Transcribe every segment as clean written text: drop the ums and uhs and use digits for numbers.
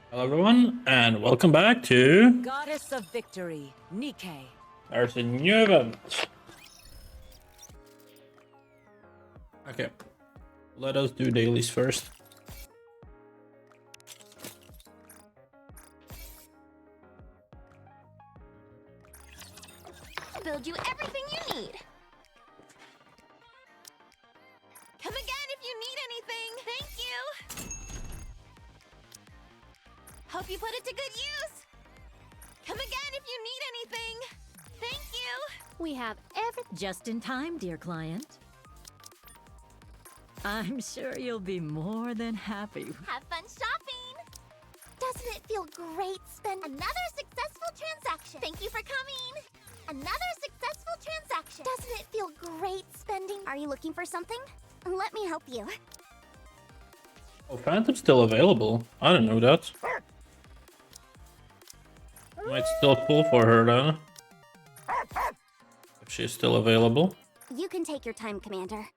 Hello everyone, and welcome back to... Goddess of Victory, Nikke. There's a new event. Okay, let us do dailies first. Build you everything you need. Come again if you need anything. Thank you. Hope you put it to good use. Come again if you need anything. Thank you. We have just in time, dear client. I'm sure you'll be more than happy. Have fun shopping. Doesn't it feel great spend another successful transaction? Thank you for coming. Another successful transaction. Doesn't it feel great spending? Are you looking for something? Let me help you. Oh, Phantom's still available. I didn't know that. Might still pull for her then. If she's still available. You can take your time, Commander.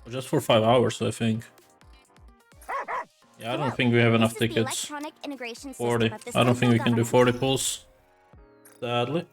Just for 5 hours, I think. Yeah, I don't think we have enough tickets. 40. I don't think we can do 40 pulls. Sadly.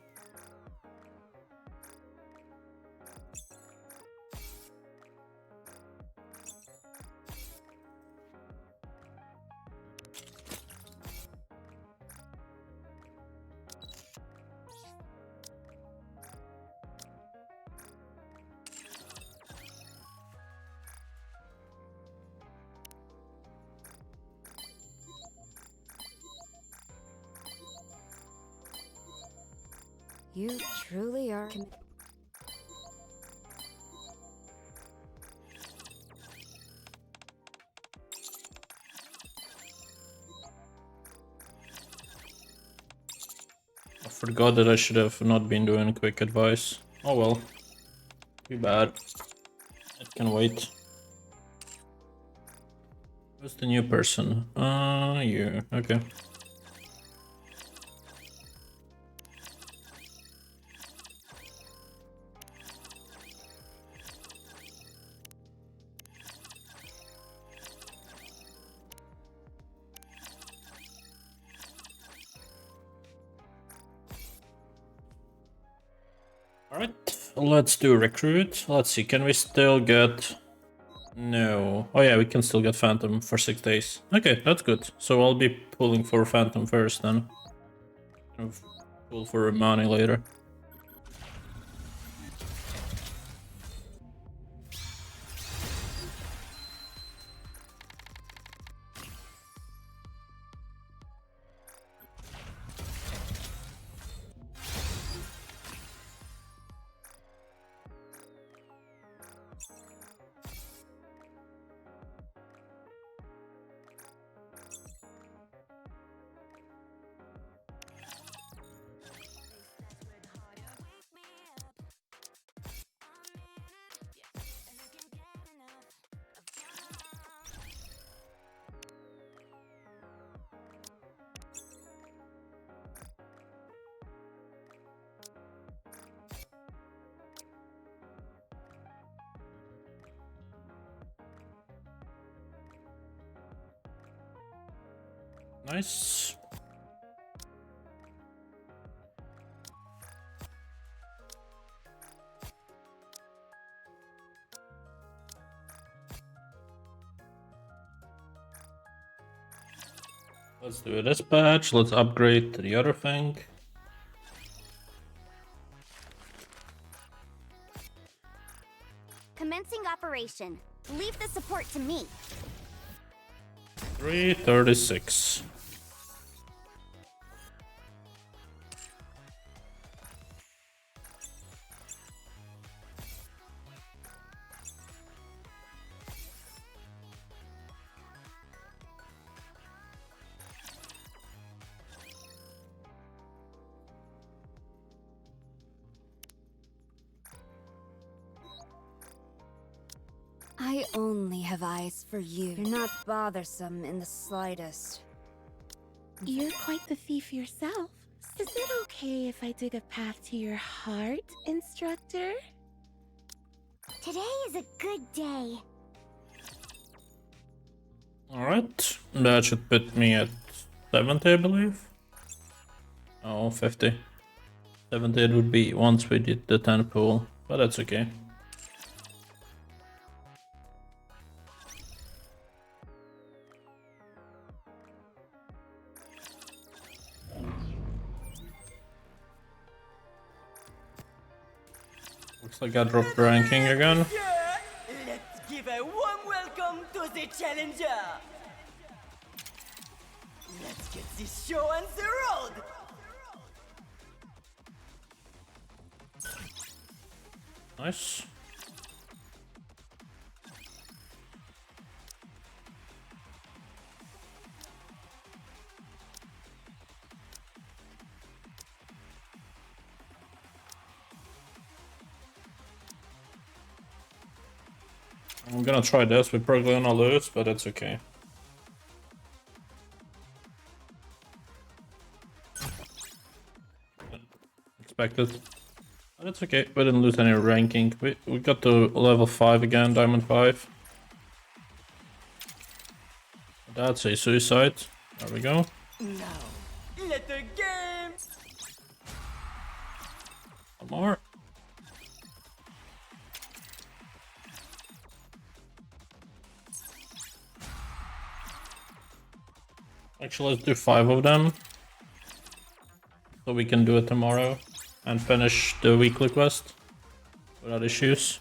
You truly are. I forgot that I should have not been doing quick advice. Oh well. Too bad. It can wait. Who's the new person? You. Okay. Alright, let's do recruit. Let's see, can we still get... No. Oh yeah, we can still get Phantom for 6 days. Okay, that's good. So I'll be pulling for Phantom first then. Pull for Romani later. Nice. Let's do a dispatch. Let's upgrade to the other thing. Commencing operation. Leave the support to me. 336. I only have eyes for you. You're not bothersome in the slightest. You're quite the thief yourself. Is it okay if I dig a path to your heart, instructor? Today is a good day. Alright, that should put me at 70, I believe. Oh, 50. 70 it would be once we did the 10 pool, but that's okay. Looks like I dropped ranking again. Let's give a warm welcome to the challenger. Let's get this show on the road. Nice. I'm gonna try this. We're probably gonna lose, but it's okay. Expected. But it's okay. We didn't lose any ranking. We got to level 5 again, diamond 5. That's a suicide. There we go. Now, let the game. One more. Actually, let's do 5 of them. So we can do it tomorrow and finish the weekly quest without issues.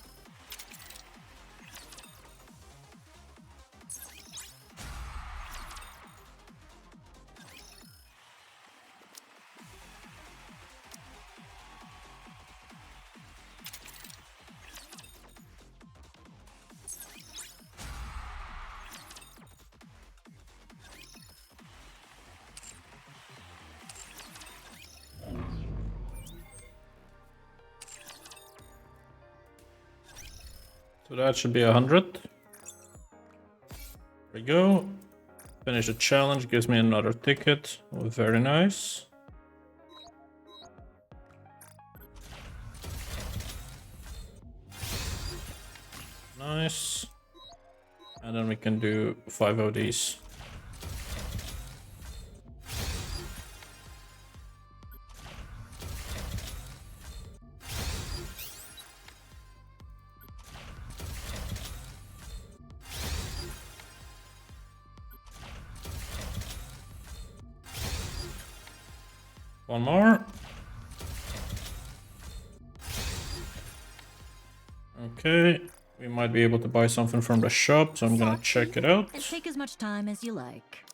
So that should be 100. There we go. Finish the challenge, gives me another ticket. Oh, very nice. Nice. And then we can do 5 of these. One more. Okay, we might be able to buy something from the shop, so I'm gonna check it out. And take as much time as you like.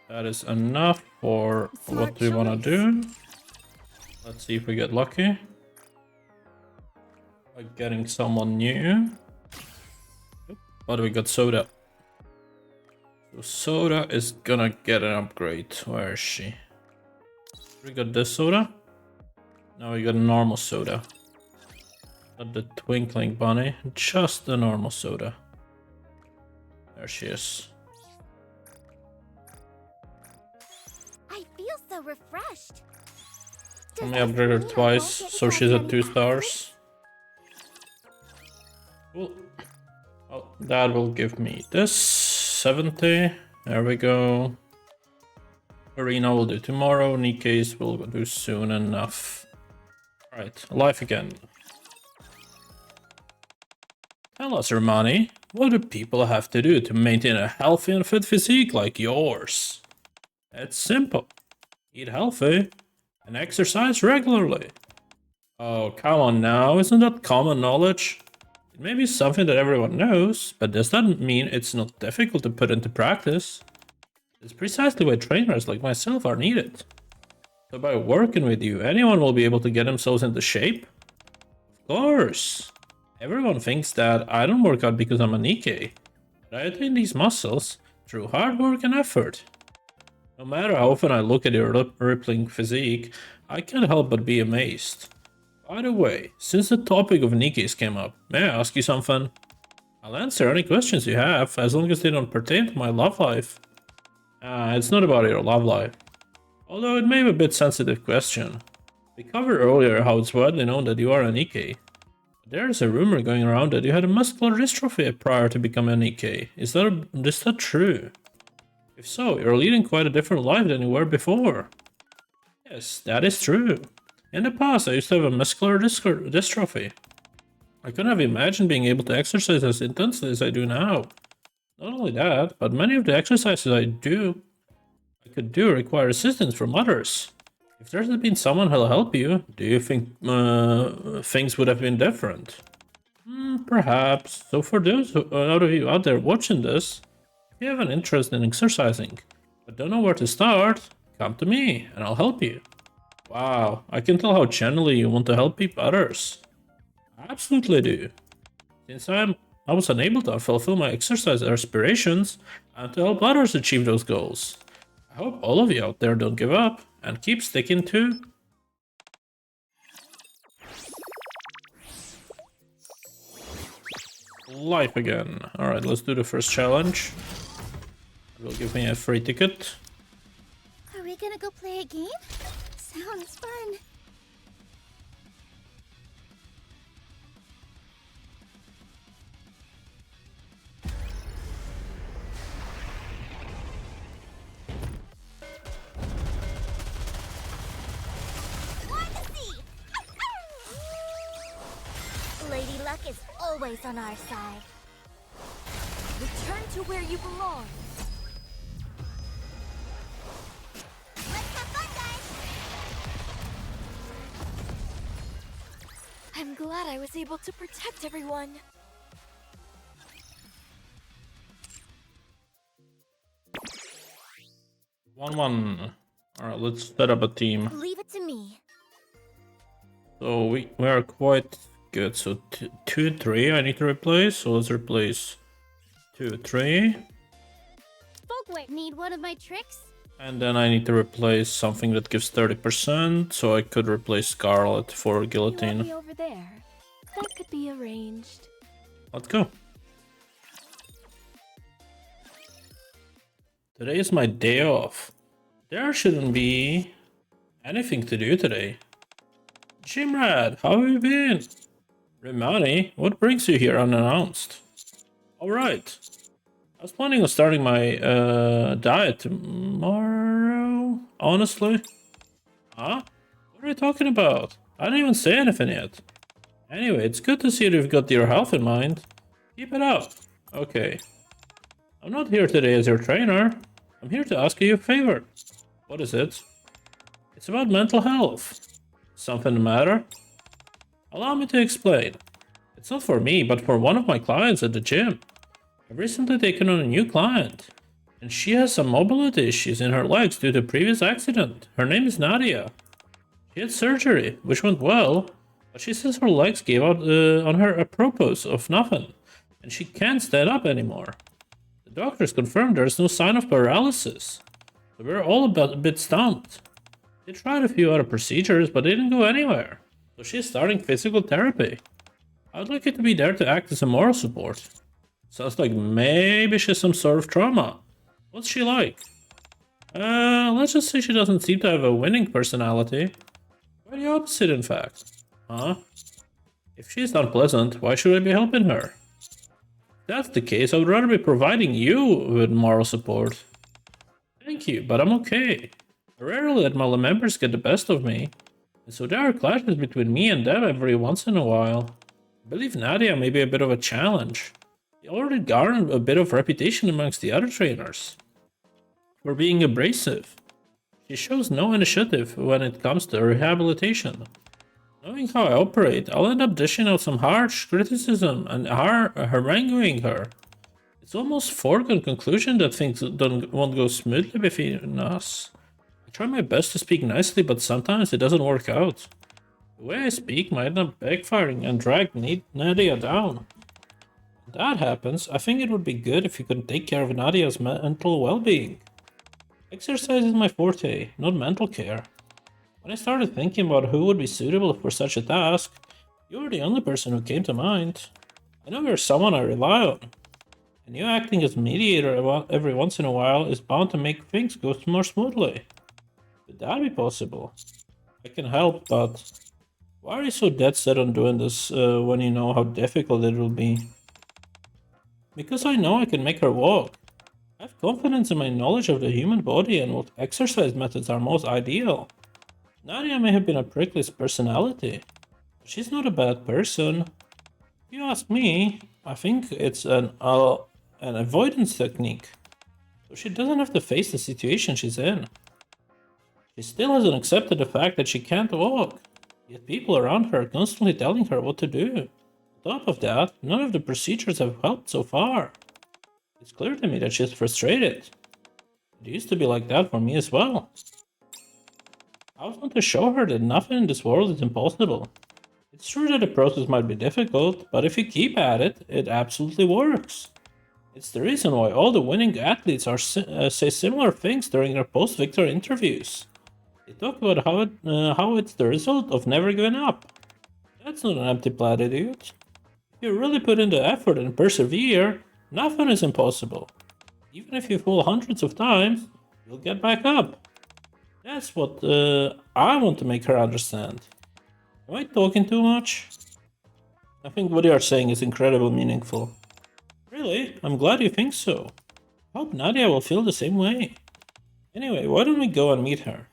That is enough for Smart what we want to choice. do. Let's see if we get lucky by getting someone new. But we got soda. So soda is gonna get an upgrade. Where is she? We got this soda. Now we got a normal soda. Not the twinkling bunny, just the normal soda. There she is. I feel so refreshed. Let me upgrade her twice, so she's at 2 stars. Cool. Oh, that will give me this 70. There we go. Arena will do tomorrow. Nikke's will do soon enough. Alright, life again. Tell us, Romani, what do people have to do to maintain a healthy and fit physique like yours? It's simple. Eat healthy and exercise regularly. Oh, come on now, isn't that common knowledge? It may be something that everyone knows, but does that mean it's not difficult to put into practice? It's precisely why trainers like myself are needed. So by working with you, anyone will be able to get themselves into shape? Of course. Everyone thinks that I don't work out because I'm a Nikke, but I attain these muscles through hard work and effort. No matter how often I look at your rippling physique, I can't help but be amazed. By the way, since the topic of Nikke's came up, may I ask you something? I'll answer any questions you have, as long as they don't pertain to my love life. It's not about your love life. Although it may be a bit sensitive question. We covered earlier how it's widely known that you are a Nikke. There's a rumor going around that you had a muscular dystrophy prior to becoming a Nikke. Is that true? If so, you're leading quite a different life than you were before. Yes, that is true. In the past, I used to have a muscular dystrophy. I couldn't have imagined being able to exercise as intensely as I do now. Not only that, but many of the exercises I could do require assistance from others. If there had been someone who'll help you, do you think things would have been different? Perhaps. So for those out of you out there watching this, if you have an interest in exercising, but don't know where to start, come to me and I'll help you. Wow, I can tell how genuinely you want to help others. I absolutely do. Since I was unable to fulfill my exercise aspirations, and to help others achieve those goals. I hope all of you out there don't give up and keep sticking to life again. Alright, let's do the first challenge. It will give me a free ticket. Are we gonna go play a game? Sounds fun. Lady Luck is always on our side. Return to where you belong. Let's have fun, guys! I'm glad I was able to protect everyone. One. Alright, let's set up a team. Leave it to me. So we are quite good. So 2, 3 I need to replace. So let's replace 2, 3. Folkway, need one of my tricks? And then I need to replace something that gives 30%. So I could replace Scarlet for You want Guillotine. me over there? That could be arranged. Let's go. Today is my day off. There shouldn't be anything to do today. Jimrad, how have you been? Rimani, what brings you here unannounced? Alright. I was planning on starting my diet tomorrow, honestly. Huh? What are you talking about? I didn't even say anything yet. Anyway, it's good to see that you've got your health in mind. Keep it up. Okay. I'm not here today as your trainer. I'm here to ask you a favor. What is it? It's about mental health. Something the matter? Allow me to explain. It's not for me, but for one of my clients at the gym. I've recently taken on a new client, and she has some mobility issues in her legs due to a previous accident. Her name is Nadia. She had surgery, which went well, but she says her legs gave out on her apropos of nothing, and she can't stand up anymore. The doctors confirmed there's no sign of paralysis, so we're all a bit stumped. They tried a few other procedures, but they didn't go anywhere, so she's starting physical therapy. I'd like you to be there to act as a moral support. Sounds like maybe she has some sort of trauma. What's she like? Let's just say she doesn't seem to have a winning personality. Quite the opposite, in fact. Huh? If she's unpleasant, why should I be helping her? If that's the case, I would rather be providing you with moral support. Thank you, but I'm okay. I rarely let my members get the best of me, and so there are clashes between me and them every once in a while. I believe Nadia may be a bit of a challenge. He already garnered a bit of reputation amongst the other trainers for being abrasive. She shows no initiative when it comes to rehabilitation. Knowing how I operate, I'll end up dishing out some harsh criticism and haranguing her. It's almost foregone conclusion that things won't go smoothly between us. I try my best to speak nicely, but sometimes it doesn't work out. The way I speak might end up backfiring and drag Nadia down. When that happens, I think it would be good if you could take care of Nadia's mental well-being. Exercise is my forte, not mental care. When I started thinking about who would be suitable for such a task, you were the only person who came to mind. I know you're someone I rely on, and you acting as mediator every once in a while is bound to make things go more smoothly. Could that be possible? I can help, but why are you so dead set on doing this when you know how difficult it will be? Because I know I can make her walk. I have confidence in my knowledge of the human body and what exercise methods are most ideal. Nadia may have been a prickly personality, but she's not a bad person. If you ask me, I think it's an avoidance technique, so she doesn't have to face the situation she's in. She still hasn't accepted the fact that she can't walk, yet people around her are constantly telling her what to do. On top of that, none of the procedures have helped so far. It's clear to me that she's frustrated. It used to be like that for me as well. I was want to show her that nothing in this world is impossible. It's true that the process might be difficult, but if you keep at it, it absolutely works. It's the reason why all the winning athletes say similar things during their post-victory interviews. They talk about how it's the result of never giving up. That's not an empty platitude. If you really put in the effort and persevere, nothing is impossible. Even if you fall hundreds of times, you'll get back up. That's what I want to make her understand. Am I talking too much? I think what you are saying is incredibly meaningful. Really? I'm glad you think so. I hope Nadia will feel the same way. Anyway, why don't we go and meet her?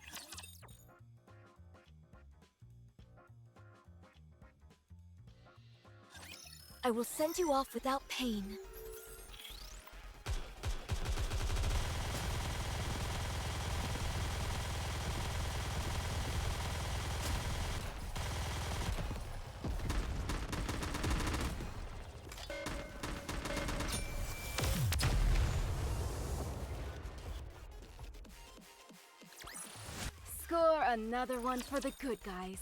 I will send you off without pain. Score another one for the good guys.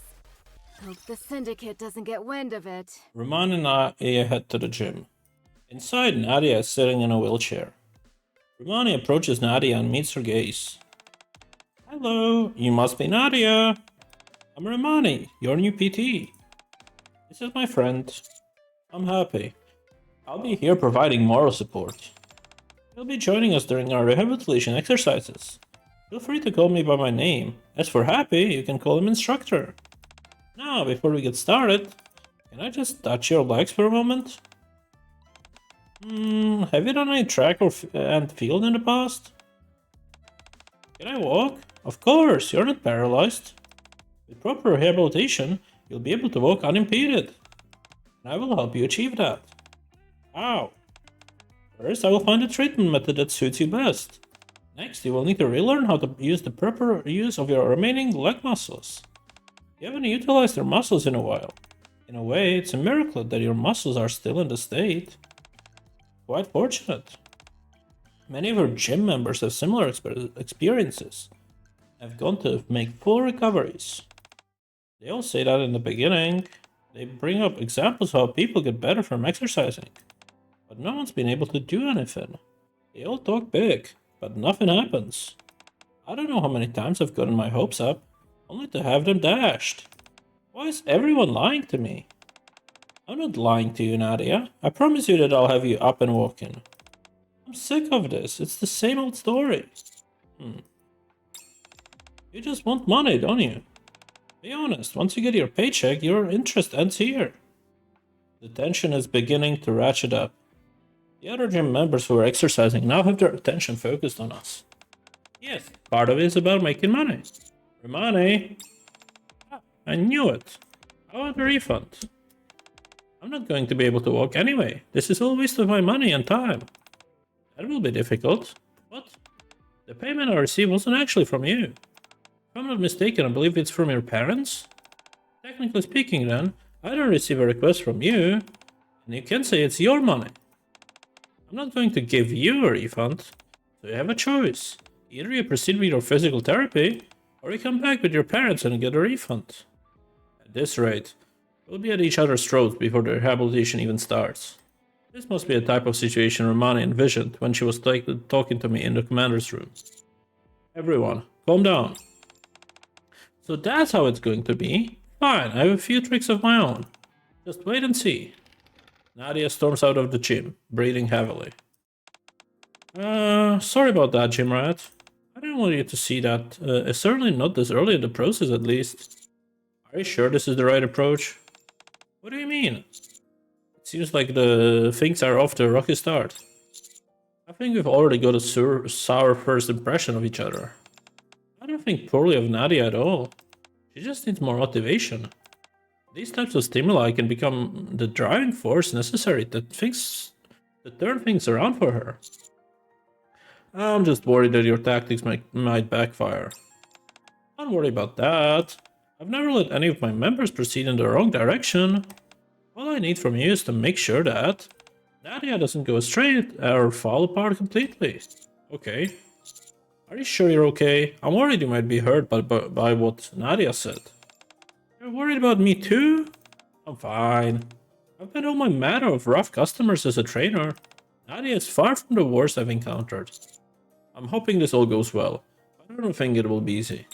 Hope the Syndicate doesn't get wind of it. Roman and I head to the gym. Inside, Nadia is sitting in a wheelchair. Romani approaches Nadia and meets her gaze. Hello, you must be Nadia. I'm Romani, your new PT. This is my friend. I'm happy. I'll be here providing moral support. He'll be joining us during our rehabilitation exercises. Feel free to call me by my name. As for Happy, you can call him Instructor. Now, before we get started, can I just touch your legs for a moment? Have you done any track and field in the past? Can I walk? Of course, you're not paralyzed. With proper rehabilitation, you'll be able to walk unimpeded. And I will help you achieve that. How? First, I will find a treatment method that suits you best. Next, you will need to relearn how to use the proper use of your remaining leg muscles. You haven't utilized your muscles in a while. In a way, it's a miracle that your muscles are still in the state. Quite fortunate. Many of our gym members have similar experiences. Have gone to make full recoveries. They all say that in the beginning. They bring up examples of how people get better from exercising. But no one's been able to do anything. They all talk big, but nothing happens. I don't know how many times I've gotten my hopes up, only to have them dashed. Why is everyone lying to me? I'm not lying to you, Nadia. I promise you that I'll have you up and walking. I'm sick of this. It's the same old story. You just want money, don't you? Be honest, once you get your paycheck, your interest ends here. The tension is beginning to ratchet up. The other gym members who are exercising now have their attention focused on us. Yes, part of it is about making money. Romani! I knew it. I want a refund. I'm not going to be able to walk anyway. This is all waste of my money and time. That will be difficult. What? The payment I received wasn't actually from you. If I'm not mistaken, I believe it's from your parents? Technically speaking then, I don't receive a request from you, and you can say it's your money. I'm not going to give you a refund, so you have a choice. Either you proceed with your physical therapy, or you come back with your parents and get a refund. At this rate, we'll be at each other's throats before the rehabilitation even starts. This must be a type of situation Romani envisioned when she was talking to me in the commander's room. Everyone, calm down. So that's how it's going to be? Fine, I have a few tricks of my own. Just wait and see. Nadia storms out of the gym, breathing heavily. Sorry about that, gym rat. I didn't want you to see that. Certainly not this early in the process, at least. Are you sure this is the right approach? What do you mean? It seems like the things are off to a rocky start. I think we've already got a sour first impression of each other. I don't think poorly of Nadia at all. She just needs more motivation. These types of stimuli can become the driving force necessary to turn things around for her. I'm just worried that your tactics might backfire. Don't worry about that. I've never let any of my members proceed in the wrong direction. All I need from you is to make sure that Nadia doesn't go astray or fall apart completely. Okay. Are you sure you're okay? I'm worried you might be hurt by what Nadia said. You're worried about me too? I'm fine. I've had all my manner of rough customers as a trainer. Nadia is far from the worst I've encountered. I'm hoping this all goes well, but I don't think it will be easy.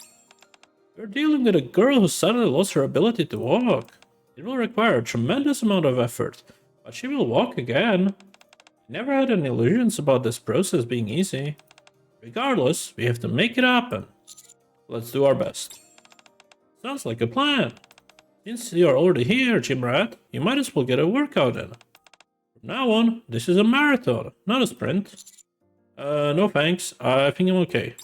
We're dealing with a girl who suddenly lost her ability to walk. It will require a tremendous amount of effort, but she will walk again. I never had any illusions about this process being easy. Regardless, we have to make it happen. Let's do our best. Sounds like a plan. Since you're already here, Gym Rat, you might as well get a workout in. From now on, this is a marathon, not a sprint. No thanks, I think I'm okay.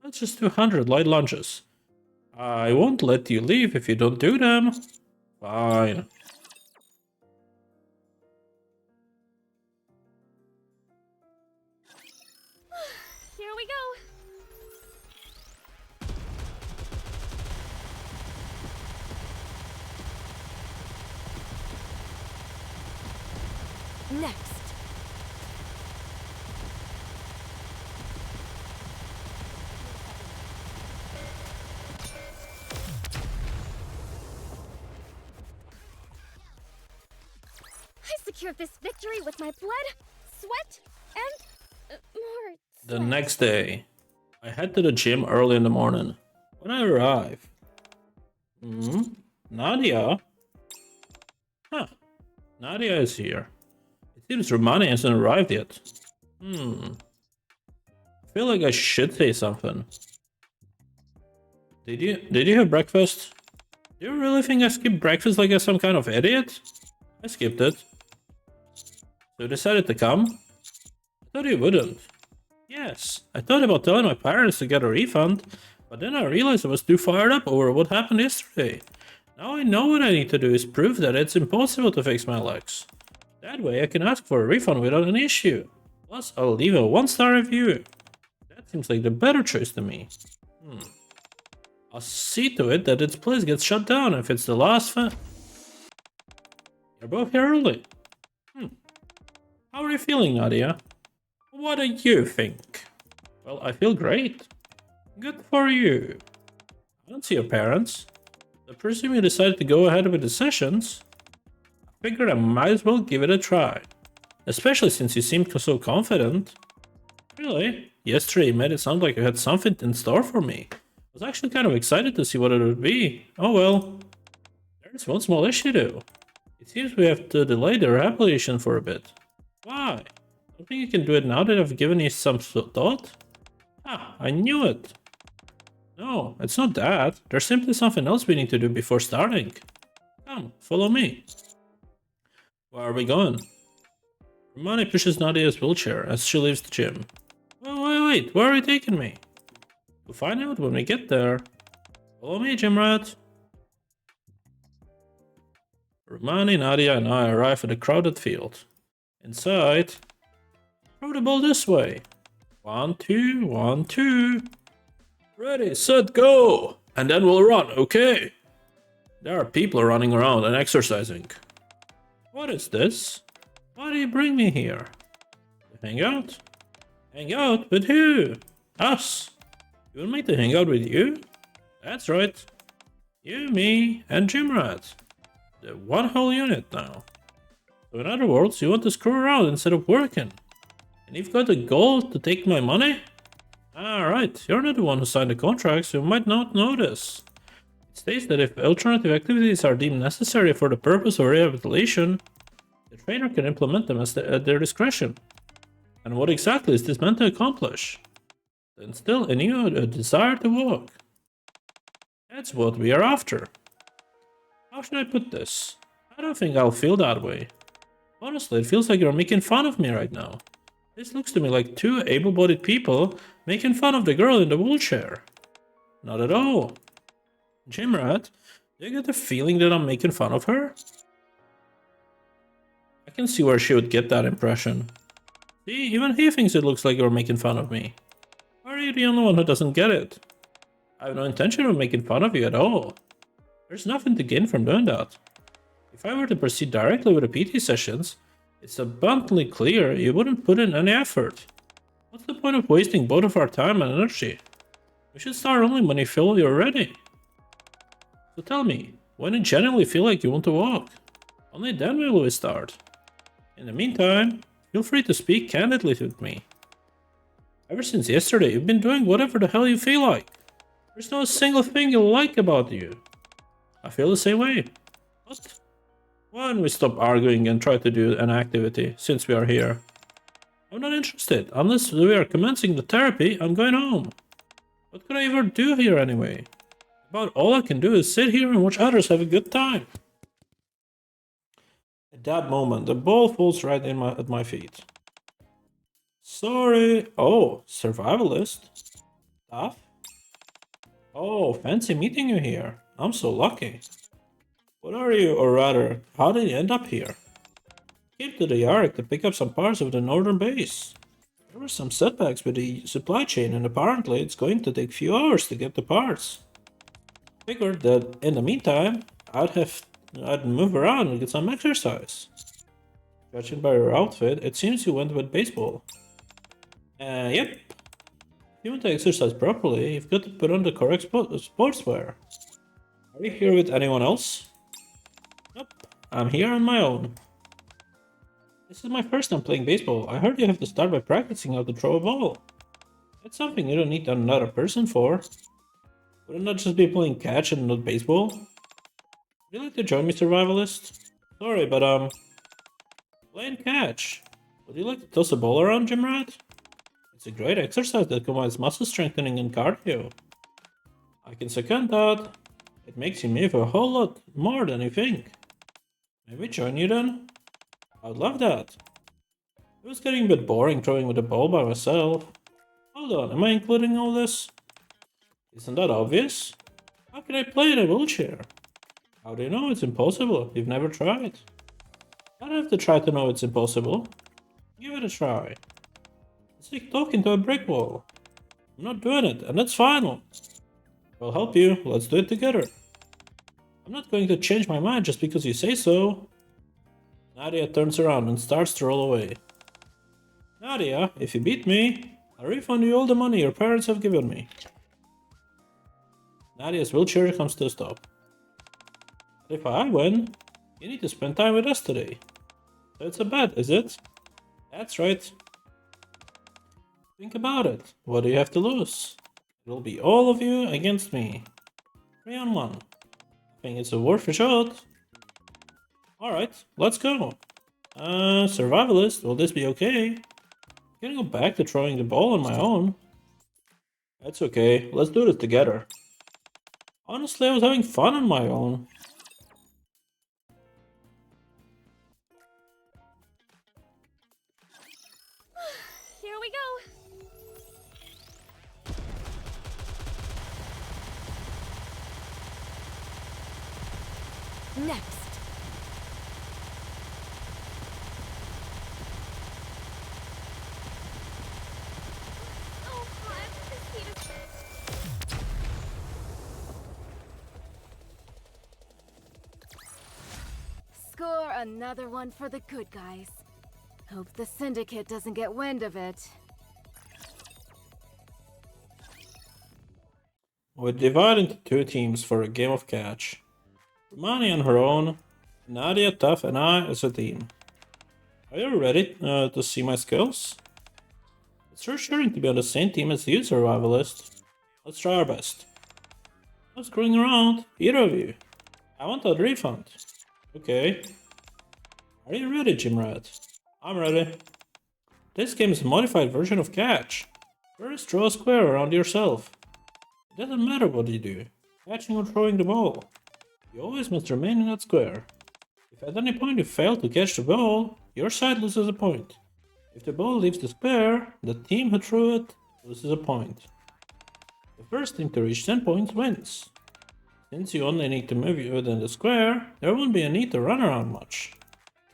Let's just do 100 light lunges. I won't let you leave if you don't do them. Fine. Here we go. Next. I secured this victory with my blood, sweat, and more The sweat. next day, I head to the gym early in the morning. When I arrive... Nadia? Huh. Nadia is here. It seems Romani hasn't arrived yet. I feel like I should say something. Did you have breakfast? Do you really think I skipped breakfast like I'm some kind of idiot? I skipped it. So you decided to come? I thought you wouldn't. Yes, I thought about telling my parents to get a refund, but then I realized I was too fired up over what happened yesterday. Now I know what I need to do is prove that it's impossible to fix my legs. That way I can ask for a refund without an issue. Plus, I'll leave a 1-star review. That seems like the better choice to me. I'll see to it that its place gets shut down if it's the last You're both here early. How are you feeling, Nadia? What do you think? Well, I feel great. Good for you. I don't see your parents. I presume you decided to go ahead with the sessions. I figured I might as well give it a try. Especially since you seemed so confident. Really? Yesterday you made it sound like you had something in store for me. I was actually kind of excited to see what it would be. Oh well. There's one small issue though. It seems we have to delay the rehabilitation for a bit. Why? I think you can do it now that I've given you some thought? Ah, I knew it. No, it's not that. There's simply something else we need to do before starting. Come, follow me. Where are we going? Romani pushes Nadia's wheelchair as she leaves the gym. Wait, where are you taking me? We'll find out when we get there. Follow me, Gym Rat. Romani, Nadia, and I arrive at a crowded field. Inside, throw the ball this way. 1, 2, 1, 2. Ready, set, go! And then we'll run, okay? There are people running around and exercising. What is this? Why do you bring me here? To hang out? Hang out with who? Us. You want me to hang out with you? That's right. You, me, and Gym Rat. The one whole unit now. So in other words, you want to screw around instead of working. And you've got a goal to take my money? Alright, you're not the one who signed the contract, so you might not know this. It states that if alternative activities are deemed necessary for the purpose of rehabilitation, the trainer can implement them at their discretion. And what exactly is this meant to accomplish? To instill in you a desire to walk. That's what we are after. How should I put this? I don't think I'll feel that way. Honestly, it feels like you're making fun of me right now. This looks to me like two able-bodied people making fun of the girl in the wheelchair. Not at all. Jimrat, do you get the feeling that I'm making fun of her? I can see where she would get that impression. See, even he thinks it looks like you're making fun of me. Why are you the only one who doesn't get it? I have no intention of making fun of you at all. There's nothing to gain from doing that. If I were to proceed directly with the PT sessions, it's abundantly clear you wouldn't put in any effort. What's the point of wasting both of our time and energy? We should start only when you feel you're ready. So tell me, when you genuinely feel like you want to walk, only then will we start. In the meantime, feel free to speak candidly with me. Ever since yesterday, you've been doing whatever the hell you feel like. There's no single thing you like about you. I feel the same way. What? Why don't we stop arguing and try to do an activity, since we are here? I'm not interested. Unless we are commencing the therapy, I'm going home. What could I ever do here anyway? About all I can do is sit here and watch others have a good time. At that moment, the ball falls right at my feet. Sorry. Oh, survivalist? Stuff? Oh, fancy meeting you here. I'm so lucky. What are you, or rather, how did you end up here? Came to the yard to pick up some parts of the northern base. There were some setbacks with the supply chain and apparently it's going to take a few hours to get the parts. Figured that in the meantime, I'd move around and get some exercise. Judging by your outfit, it seems you went with baseball. Yep. If you want to exercise properly, you've got to put on the correct sportswear. Are you here with anyone else? Nope, I'm here on my own. This is my first time playing baseball. I heard you have to start by practicing how to throw a ball. That's something you don't need another person for. Would it not just be playing catch and not baseball? Would you like to join me, survivalist? Sorry, but playing catch. Would you like to toss a ball around, Gymrat? It's a great exercise that combines muscle strengthening and cardio. I can second that. It makes you move a whole lot more than you think. Maybe join you then? I'd love that. It was getting a bit boring throwing with the ball by myself. Hold on, am I including all this? Isn't that obvious? How can I play in a wheelchair? How do you know it's impossible? You've never tried. I don't have to try to know it's impossible. Give it a try. It's like talking to a brick wall. I'm not doing it, and that's final. I'll help you. Let's do it together. I'm not going to change my mind just because you say so. Nadia turns around and starts to roll away. Nadia, if you beat me, I'll refund you all the money your parents have given me. Nadia's wheelchair comes to a stop. But if I win, you need to spend time with us today. So it's a bet, is it? That's right. Think about it. What do you have to lose? It'll be all of you against me. 3-on-1. I think it's worth a shot. Alright, let's go. Survivalist, will this be okay? I'm gonna go back to throwing the ball on my own. That's okay, let's do this together. Honestly, I was having fun on my own. Here we go. Next. Oh, God, this heat is... Score another one for the good guys. Hope the Syndicate doesn't get wind of it. We divide into two teams for a game of catch. Romani on her own, Nadia, Tough, and I as a team. Are you ready to see my skills? It's reassuring to be on the same team as you, survivalist. Let's try our best. No screwing around, either of you. I want that refund. Okay. Are you ready, Gymrat? I'm ready. This game is a modified version of catch. First, draw a square around yourself. It doesn't matter what you do, catching or throwing the ball. You always must remain in that square. If at any point you fail to catch the ball, your side loses a point. If the ball leaves the square, the team who threw it loses a point. The first team to reach 10 points wins. Since you only need to move within the square, there won't be a need to run around much.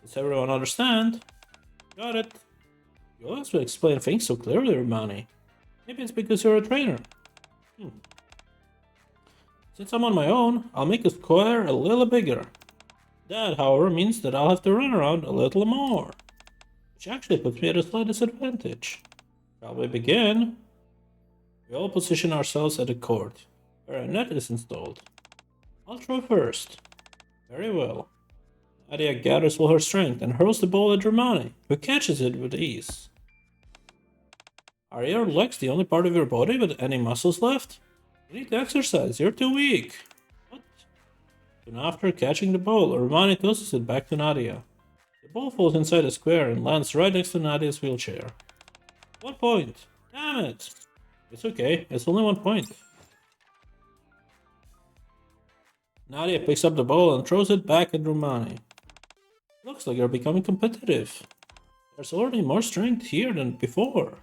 Does everyone understand? Got it. You always will explain things so clearly, Romani. Maybe it's because you're a trainer. Since I'm on my own, I'll make the square a little bigger. That, however, means that I'll have to run around a little more, which actually puts me at a slight disadvantage. Shall we begin? We all position ourselves at the court, where a net is installed. I'll throw first. Very well. Nadia gathers all her strength and hurls the ball at Romani, who catches it with ease. Are your legs the only part of your body with any muscles left? You need to exercise, you're too weak. What? Soon after catching the ball, Romani tosses it back to Nadia. The ball falls inside the square and lands right next to Nadia's wheelchair. 1 point! Damn it! It's okay, it's only 1 point. Nadia picks up the ball and throws it back at Romani. Looks like you're becoming competitive. There's already more strength here than before.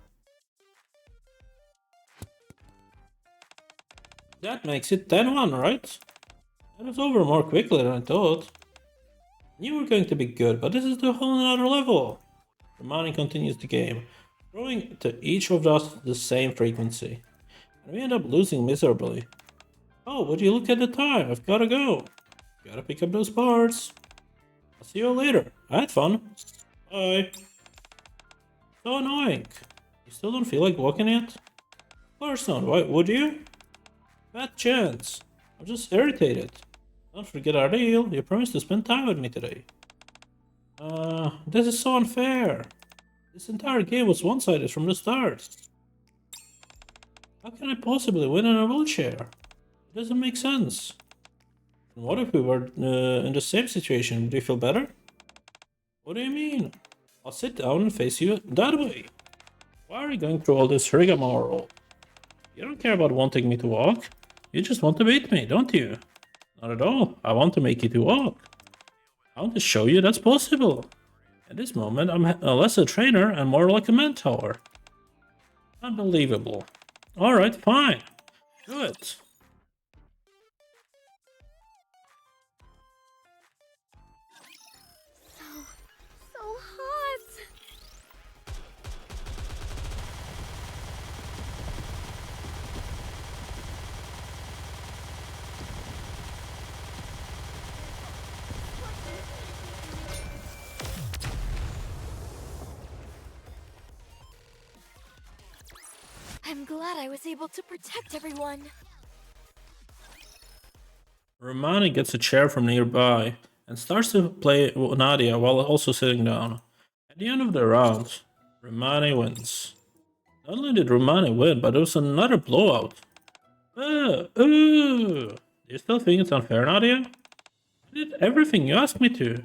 That makes it 10-1, right? That was over more quickly than I thought. You were going to be good, but this is the whole another level. Romani continues the game, throwing to each of us the same frequency. And we end up losing miserably. Oh, would you look at the time? I've gotta go. Gotta pick up those parts. I'll see you later. I had fun. Bye. So annoying. You still don't feel like walking yet? Of course not. Why would you? Bad chance. I'm just irritated. Don't forget our deal. You promised to spend time with me today. This is so unfair. This entire game was one-sided from the start. How can I possibly win in a wheelchair? It doesn't make sense. And what if we were in the same situation? Would you feel better? What do you mean? I'll sit down and face you that way. Why are you going through all this rigmarole? You don't care about wanting me to walk. You just want to beat me, don't you? Not at all. I want to make you to walk. I want to show you that's possible. At this moment, I'm less a trainer and more like a mentor. Unbelievable. Alright, fine. Do it. So hot. I'm glad I was able to protect everyone. Romani gets a chair from nearby and starts to play Nadia while also sitting down. At the end of the round, Romani wins. Not only did Romani win, but there was another blowout. Do you still think it's unfair, Nadia? I did everything you asked me to.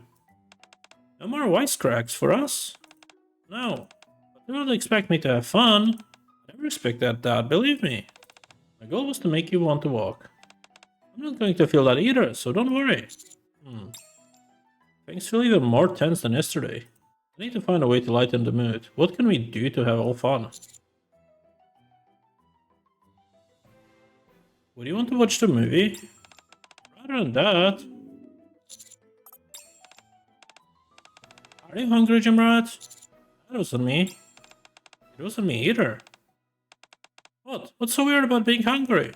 No more wisecracks for us? No. But do not expect me to have fun. I respect that, Dad, believe me. My goal was to make you want to walk. I'm not going to feel that either, so don't worry. Things feel even more tense than yesterday. I need to find a way to lighten the mood. What can we do to have all fun? Would you want to watch the movie? Rather than that. Are you hungry, Jim Rat? That wasn't me. It wasn't me either. What? What's so weird about being hungry?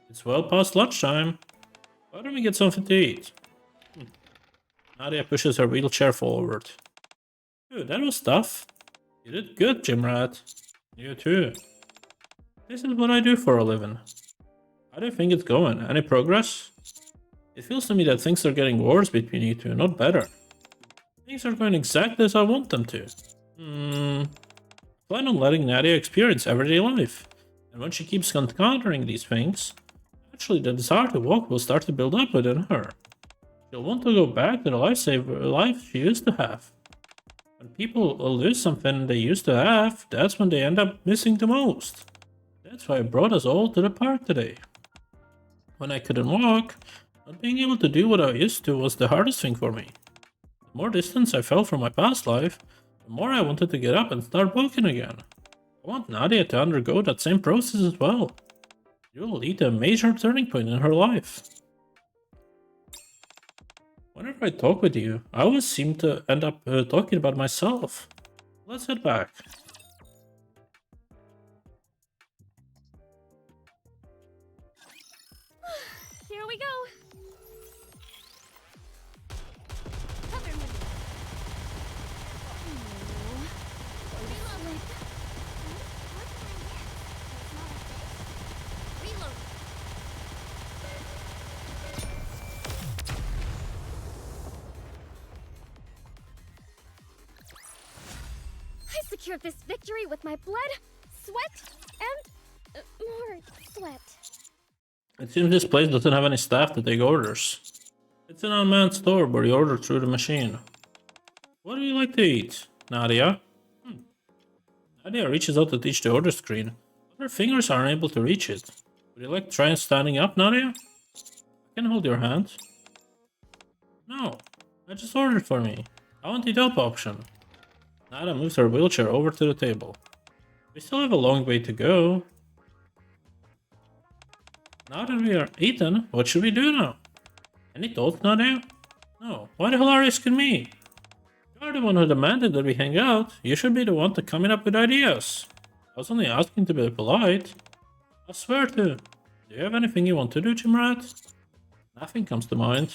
It's well past lunchtime. Why don't we get something to eat? Nadia pushes her wheelchair forward. Dude, that was tough. You did good, Jim Rat. You too. This is what I do for a living. How do you think it's going? Any progress? It feels to me that things are getting worse between you two, not better. Things are going exactly as I want them to. Plan on letting Nadia experience everyday life. And when she keeps encountering these things, actually the desire to walk will start to build up within her. She'll want to go back to the life she used to have. When people lose something they used to have, that's when they end up missing the most. That's why I brought us all to the park today. When I couldn't walk, not being able to do what I used to was the hardest thing for me. The more distance I felt from my past life, the more I wanted to get up and start walking again. I want Nadia to undergo that same process as well. It will lead to a major turning point in her life. Whenever I talk with you, I always seem to end up talking about myself. Let's head back. Here we go. Cover me. Reload. Reload. I secured this victory with my blood, sweat, and more sweat. It seems this place doesn't have any staff to take orders. It's an unmanned store where you order through the machine. What do you like to eat, Nadia? Nadia reaches out to teach the order screen, but her fingers aren't able to reach it. Would you like trying standing up, Nadia? I can hold your hand. No, I just ordered for me. I want the help option. Nadia moves her wheelchair over to the table. We still have a long way to go. Now that we are eaten, what should we do now? Any thoughts, Nadia? No, why the hell are you asking me? You are the one who demanded that we hang out. You should be the one to coming up with ideas. I was only asking to be polite. I swear to. Do you have anything you want to do, Jimrat? Nothing comes to mind.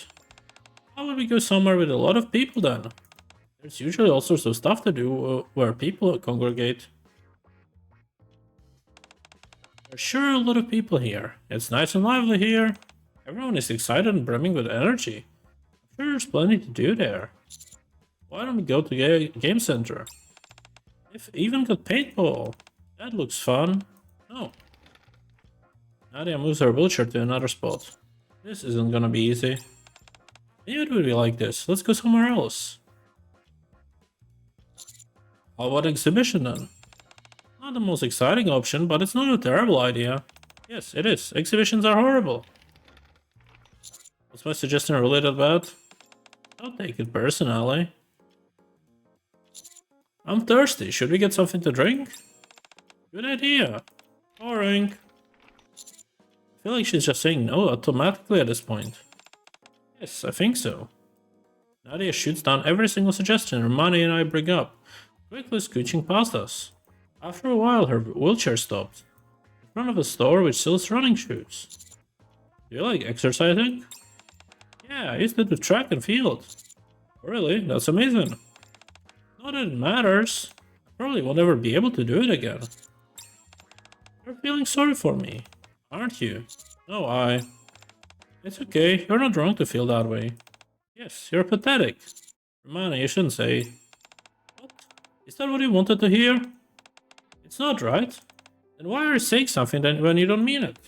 How would we go somewhere with a lot of people then? There's usually all sorts of stuff to do where people congregate. There's sure a lot of people here. It's nice and lively here. Everyone is excited and brimming with energy. I'm sure there's plenty to do there. Why don't we go to game center? If even got paintball. That looks fun. No. Nadia moves her wheelchair to another spot. This isn't gonna be easy. Maybe it would be like this. Let's go somewhere else. How about exhibition then? Not the most exciting option, but it's not a terrible idea. Yes, it is. Exhibitions are horrible. Was my suggestion really that bad? Don't take it personally. I'm thirsty. Should we get something to drink? Good idea. Boring. I feel like she's just saying no automatically at this point. Yes, I think so. Nadia shoots down every single suggestion Romani and I bring up, quickly scooching past us. After a while, her wheelchair stopped, in front of a store which sells running shoes. Do you like exercising? Yeah, I used to do track and field. Really? That's amazing. Not that it matters. I probably won't ever be able to do it again. You're feeling sorry for me, aren't you? No, It's okay, you're not wrong to feel that way. Yes, you're pathetic. Romani, you shouldn't say. What? Is that what you wanted to hear? It's not right. Then why are you saying something when you don't mean it?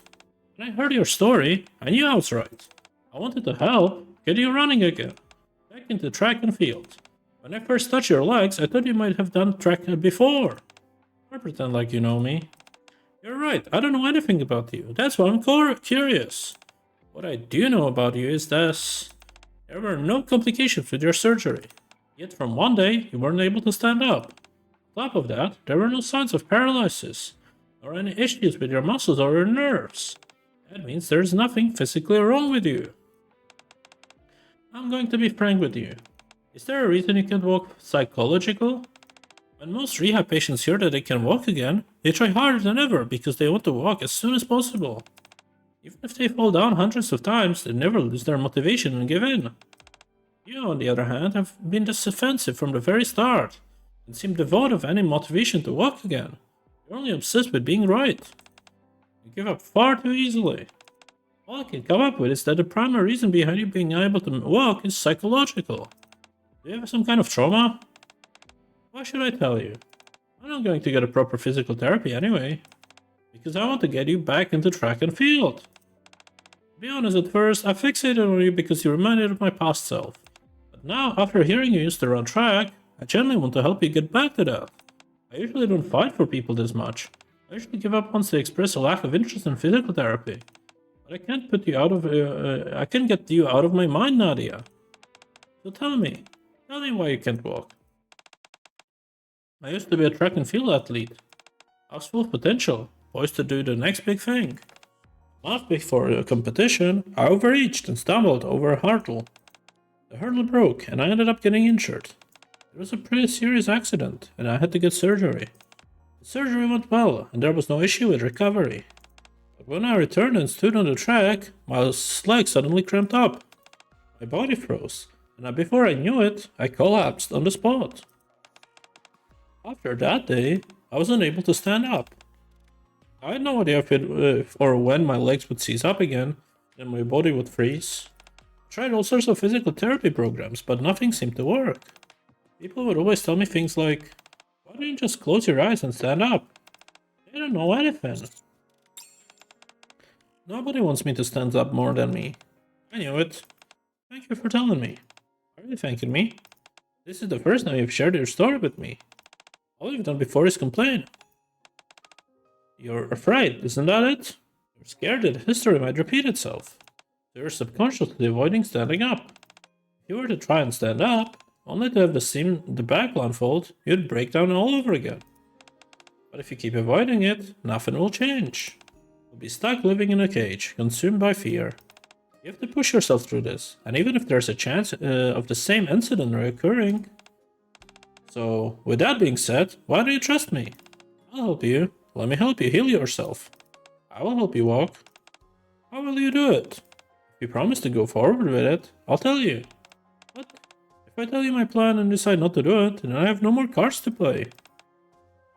When I heard your story, I knew I was right. I wanted to help, get you running again. Back into track and field. When I first touched your legs, I thought you might have done track before. Don't pretend like you know me. You're right, I don't know anything about you. That's why I'm curious. What I do know about you is this. There were no complications with your surgery. Yet from one day, you weren't able to stand up. On top of that, there were no signs of paralysis, or any issues with your muscles or your nerves. That means there's nothing physically wrong with you. I'm going to be frank with you. Is there a reason you can't walk psychological? When most rehab patients hear that they can walk again, they try harder than ever because they want to walk as soon as possible. Even if they fall down hundreds of times, they never lose their motivation and give in. You, on the other hand, have been this offensive from the very start, and seem devoid of any motivation to walk again. You're only obsessed with being right. You give up far too easily. All I can come up with is that the primary reason behind you being able to walk is psychological. Do you have some kind of trauma? Why should I tell you? I'm not going to get a proper physical therapy anyway. Because I want to get you back into track and field. To be honest, at first, I fixated on you because you reminded of my past self. But now, after hearing you used to run track, I genuinely want to help you get back to that. I usually don't fight for people this much. I usually give up once they express a lack of interest in physical therapy. But I can't put you out of... I can't get you out of my mind, Nadia. So tell me why you can't walk. I used to be a track and field athlete. I was full of potential, poised to do the next big thing. Months before the competition, I overreached and stumbled over a hurdle. The hurdle broke, and I ended up getting injured. It was a pretty serious accident, and I had to get surgery. The surgery went well, and there was no issue with recovery. But when I returned and stood on the track, my leg suddenly cramped up. My body froze, and before I knew it, I collapsed on the spot. After that day, I was unable to stand up. I had no idea if or when my legs would seize up again, and my body would freeze. I tried all sorts of physical therapy programs, but nothing seemed to work. People would always tell me things like, why don't you just close your eyes and stand up? They don't know anything. Nobody wants me to stand up more than me. I knew it. Thank you for telling me. Are you thanking me? This is the first time you've shared your story with me. All you've done before is complain. You're afraid, isn't that it? You're scared that history might repeat itself. So you're subconsciously avoiding standing up. If you were to try and stand up, only to have the back unfold, you'd break down all over again. But if you keep avoiding it, nothing will change. You'll be stuck living in a cage, consumed by fear. You have to push yourself through this, and even if there's a chance of the same incident recurring. So, with that being said, why do you trust me? I'll help you. Let me help you heal yourself. I will help you walk. How will you do it? If you promise to go forward with it, I'll tell you. What? If I tell you my plan and decide not to do it, then I have no more cards to play.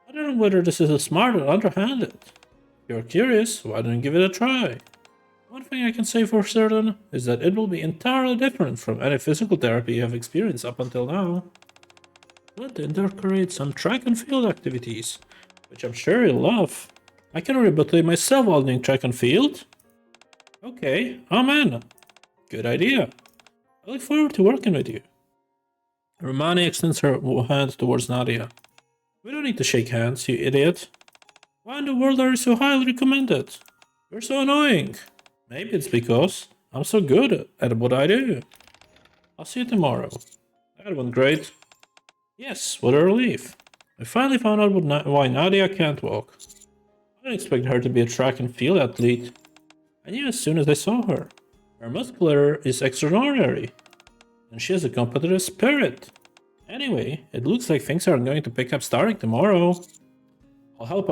I don't know whether this is smart or underhanded. If you're curious, why don't you give it a try? One thing I can say for certain is that it will be entirely different from any physical therapy you have experienced up until now. Let's incorporate some track and field activities, which I'm sure you'll love. I can rehabilitate myself while doing track and field. Okay, I'm in. Good idea. I look forward to working with you. Romani extends her hand towards Nadia. We don't need to shake hands, you idiot. Why in the world are you so highly recommended? You're so annoying. Maybe it's because I'm so good at what I do. I'll see you tomorrow. That went great. Yes, what a relief. I finally found out why Nadia can't walk. I didn't expect her to be a track and field athlete. I knew as soon as I saw her. Her muscular is extraordinary. And she has a competitive spirit. Anyway, it looks like things are going to pick up starting tomorrow. I'll help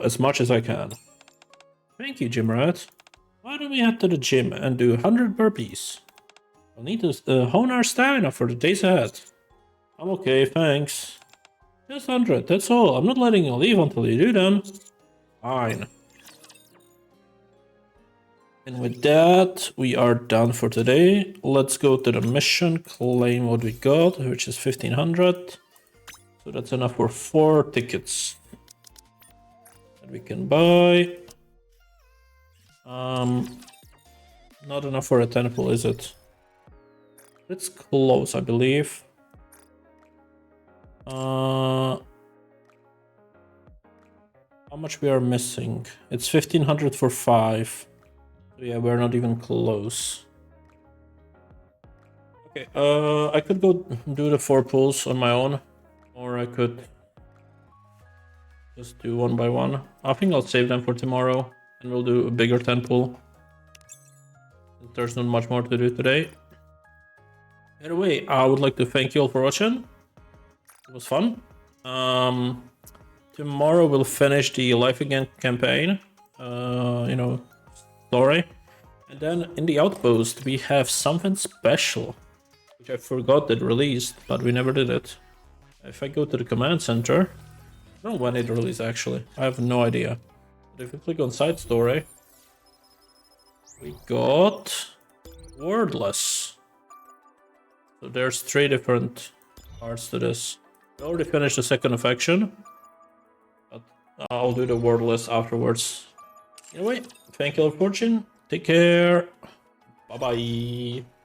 as much as I can. Thank you, Gym Rat. Why don't we head to the gym and do 100 burpees? We'll need to hone our stamina for the days ahead. I'm okay, thanks. Just 100, that's all. I'm not letting you leave until you do them. Fine. And with that, we are done for today. Let's go to the mission, claim what we got, which is 1500. So that's enough for 4 tickets that we can buy. Not enough for a temple, is it? It's close, I believe. How much we are missing? It's 1500 for 5. So yeah, we're not even close. Okay, I could go do the 4 pulls on my own, or I could just do one by one. I think I'll save them for tomorrow, and we'll do a bigger 10 pull. There's not much more to do today. Anyway, I would like to thank you all for watching. It was fun. Tomorrow we'll finish the Life Again campaign. Story. And then in the outpost we have something special, which I forgot that released, but we never did it. If I go to the command center, I don't know when it released actually. I have no idea. But if we click on side story, we got wordless. So there's 3 different parts to this. We already finished the second affection, but I'll do the wordless afterwards. Anyway, thank you all for watching. Take care. Bye bye.